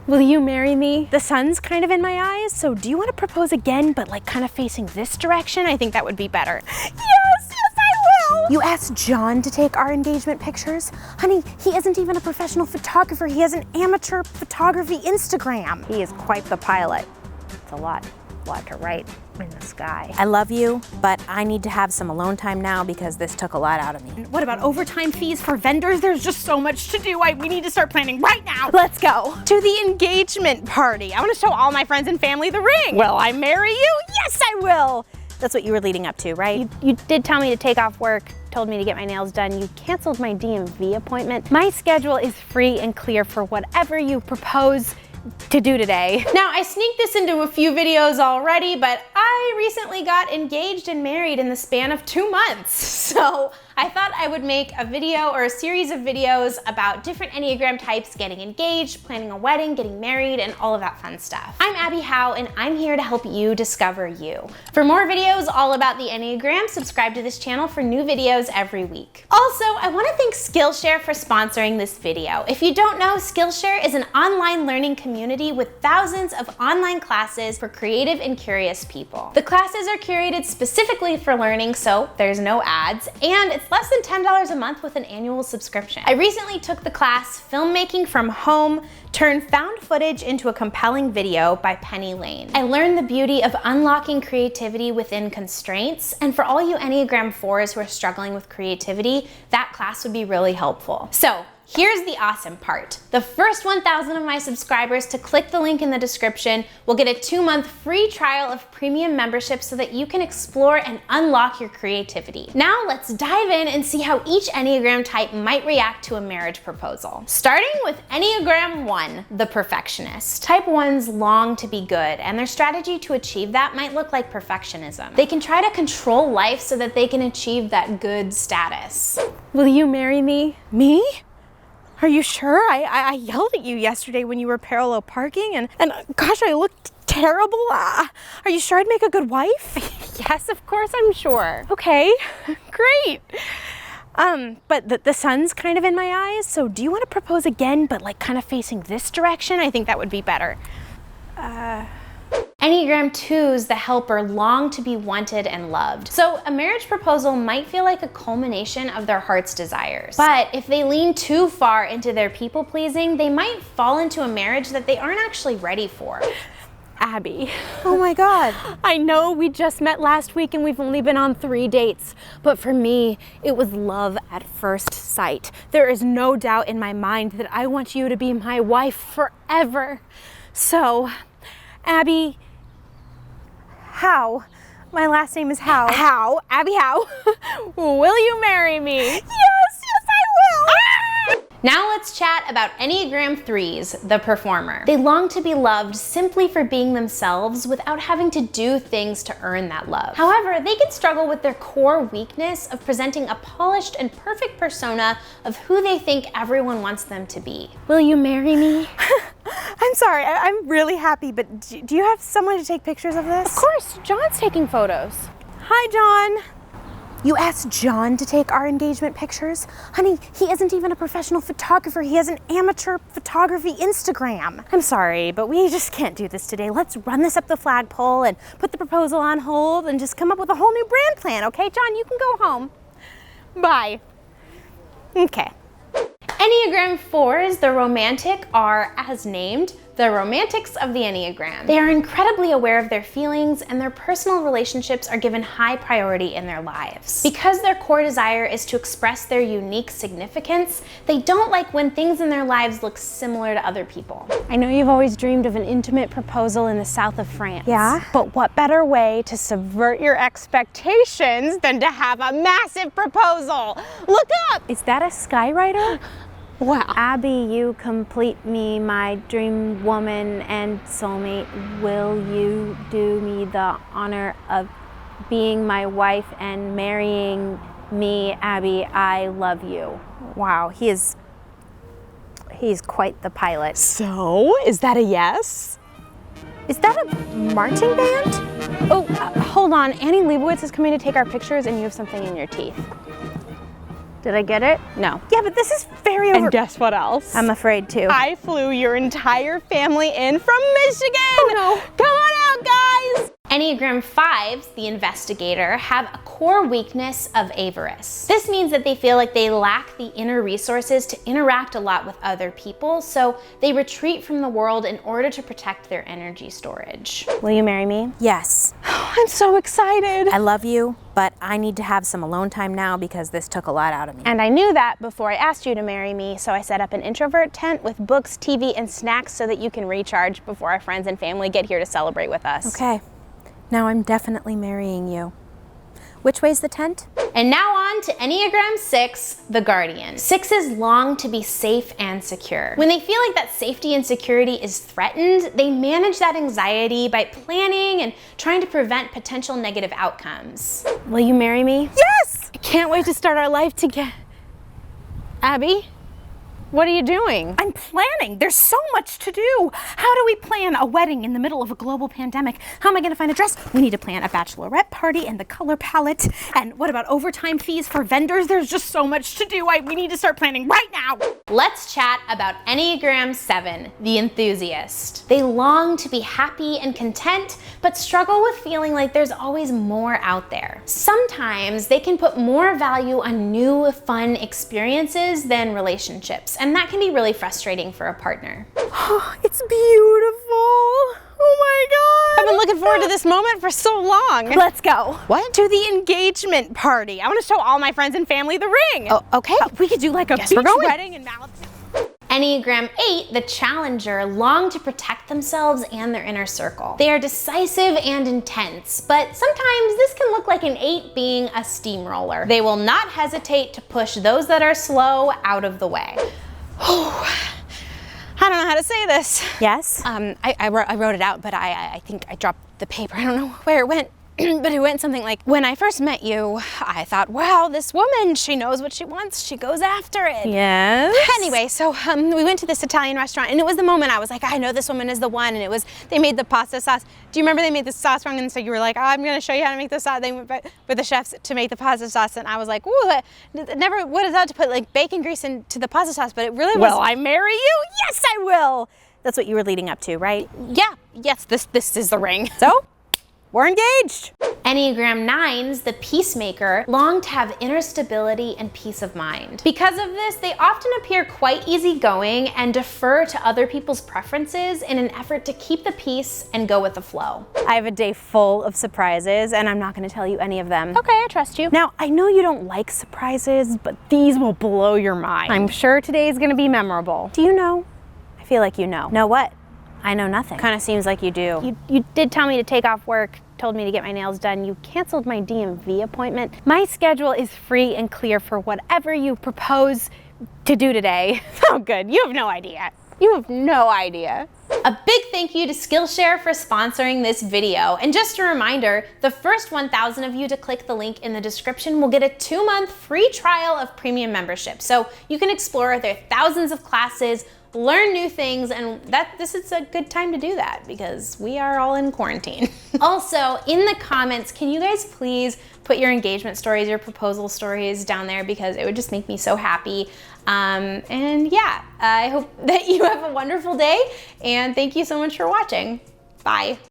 Will you marry me? The sun's kind of in my eyes, so do you want to propose again, but like kind of facing this direction? I think that would be better. Yes, I will! You asked John to take our engagement pictures? Honey, he isn't even a professional photographer. He has an amateur photography Instagram. He is quite the pilot. It's a lot to write in the sky. I love you, but I need to have some alone time now because this took a lot out of me. What about overtime fees for vendors? There's just so much to do. We need to start planning right now. Let's go to the engagement party. I want to show all my friends and family the ring. Will I marry you? Yes, I will. That's what you were leading up to, right? You did tell me to take off work, told me to get my nails done. You canceled my DMV appointment. My schedule is free and clear for whatever you propose to do today. Now, I sneaked this into a few videos already, but I recently got engaged and married in the span of 2 months. So I thought I would make a video or a series of videos about different Enneagram types getting engaged, planning a wedding, getting married, and all of that fun stuff. I'm Abbey Howe, and I'm here to help you discover you. For more videos all about the Enneagram, subscribe to this channel for new videos every week. Also, I want to thank Skillshare for sponsoring this video. If you don't know, Skillshare is an online learning community with thousands of online classes for creative and curious people. The classes are curated specifically for learning, so there's no ads, and it's less than $10 a month with an annual subscription. I recently took the class Filmmaking from Home, Turn Found Footage into a Compelling Video by Penny Lane. I learned the beauty of unlocking creativity within constraints, and for all you Enneagram 4s who are struggling with creativity, that class would be really helpful. So, here's the awesome part. The first 1,000 of my subscribers to click the link in the description will get a 2-month free trial of premium membership so that you can explore and unlock your creativity. Now let's dive in and see how each Enneagram type might react to a marriage proposal. Starting with Enneagram 1, the perfectionist. Type 1s long to be good, and their strategy to achieve that might look like perfectionism. They can try to control life so that they can achieve that good status. Will you marry me? Me? Are you sure? I yelled at you yesterday when you were parallel parking, and gosh, I looked terrible. Are you sure I'd make a good wife? Yes, of course I'm sure. Okay, great. But the sun's kind of in my eyes, so do you want to propose again, but like kind of facing this direction? I think that would be better. Enneagram 2s, the helper, long to be wanted and loved. So a marriage proposal might feel like a culmination of their heart's desires. But if they lean too far into their people pleasing, they might fall into a marriage that they aren't actually ready for. Abbey. Oh my God. I know we just met last week and we've only been on 3 dates, but for me, it was love at first sight. There is no doubt in my mind that I want you to be my wife forever. So, Abbey Howe. My last name is Howe. Howe. Abbey Howe. Will you marry me? Yes, I will. Ah! Now let's chat about Enneagram 3s, the performer. They long to be loved simply for being themselves without having to do things to earn that love. However, they can struggle with their core weakness of presenting a polished and perfect persona of who they think everyone wants them to be. Will you marry me? I'm sorry, I'm really happy, but do you have someone to take pictures of this? Of course, John's taking photos. Hi, John. You asked John to take our engagement pictures? Honey, he isn't even a professional photographer. He has an amateur photography Instagram. I'm sorry, but we just can't do this today. Let's run this up the flagpole and put the proposal on hold and just come up with a whole new brand plan, okay? John, you can go home. Bye. Okay. Enneagram 4s, the romantic, are, as named, the romantics of the Enneagram. They are incredibly aware of their feelings, and their personal relationships are given high priority in their lives. Because their core desire is to express their unique significance, they don't like when things in their lives look similar to other people. I know you've always dreamed of an intimate proposal in the south of France. Yeah? But what better way to subvert your expectations than to have a massive proposal? Look up! Is that a skywriter? Wow. Abbey, you complete me, my dream woman and soulmate. Will you do me the honor of being my wife and marrying me, Abbey? I love you. Wow, he's quite the pilot. So, is that a yes? Is that a marching band? Oh, hold on. Annie Leibovitz is coming to take our pictures and you have something in your teeth. Did I get it? No. Yeah, but this is very And guess what else? I'm afraid to. I flew your entire family in from Michigan. Oh no. Come on out, guys. Enneagram 5s, the investigator, have a core weakness of avarice. This means that they feel like they lack the inner resources to interact a lot with other people, so they retreat from the world in order to protect their energy storage. Will you marry me? Yes. Oh, I'm so excited. I love you, but I need to have some alone time now because this took a lot out of me. And I knew that before I asked you to marry me, so I set up an introvert tent with books, TV, and snacks so that you can recharge before our friends and family get here to celebrate with us. Okay. Now I'm definitely marrying you. Which way's the tent? And now on to Enneagram 6, the guardian. 6s long to be safe and secure. When they feel like that safety and security is threatened, they manage that anxiety by planning and trying to prevent potential negative outcomes. Will you marry me? Yes! I can't wait to start our life together. Abby, what are you doing? I'm planning. There's so much to do. How do we plan a wedding in the middle of a global pandemic? How am I going to find a dress? We need to plan a bachelorette party and the color palette. And what about overtime fees for vendors? There's just so much to do. We need to start planning right now. Let's chat about Enneagram 7, the enthusiast. They long to be happy and content, but struggle with feeling like there's always more out there. Sometimes they can put more value on new, fun experiences than relationships, and that can be really frustrating for a partner. Oh, it's beautiful. Oh my God. I've been looking forward to this moment for so long. Let's go. What? To the engagement party. I want to show all my friends and family the ring. Oh, okay. We could do like a beach wedding in Malibu. Enneagram 8, the challenger, long to protect themselves and their inner circle. They are decisive and intense, but sometimes this can look like an 8 being a steamroller. They will not hesitate to push those that are slow out of the way. I don't know how to say this. Yes? I wrote it out, but I think I dropped the paper. I don't know where it went. But it went something like, when I first met you, I thought, wow, this woman, she knows what she wants. She goes after it. Yes? Anyway, so we went to this Italian restaurant, and it was the moment I was like, I know this woman is the one. And it was, they made the pasta sauce. Do you remember they made the sauce wrong? And so you were like, oh, I'm going to show you how to make the sauce. They went with the chefs to make the pasta sauce. And I was like, ooh, that never would have thought to put like bacon grease into the pasta sauce, but it really was. Will I marry you? Yes, I will. That's what you were leading up to, right? Yeah, yes, this is the ring. So, we're engaged. Enneagram 9s, the peacemaker, long to have inner stability and peace of mind. Because of this, they often appear quite easygoing and defer to other people's preferences in an effort to keep the peace and go with the flow. I have a day full of surprises, and I'm not going to tell you any of them. Okay, I trust you. Now, I know you don't like surprises, but these will blow your mind. I'm sure today's gonna be memorable. Do you know? I feel like you know. Know what? I know nothing. Kind of seems like you do. You did tell me to take off work, told me to get my nails done. You canceled my DMV appointment. My schedule is free and clear for whatever you propose to do today. Oh, good. You have no idea. You have no idea. A big thank you to Skillshare for sponsoring this video. And just a reminder, the first 1,000 of you to click the link in the description will get a 2-month free trial of premium membership. So you can explore their thousands of classes, learn new things, and this is a good time to do that because we are all in quarantine. Also, in the comments, can you guys please put your engagement stories, your proposal stories down there because it would just make me so happy. And yeah, I hope that you have a wonderful day and thank you so much for watching. Bye.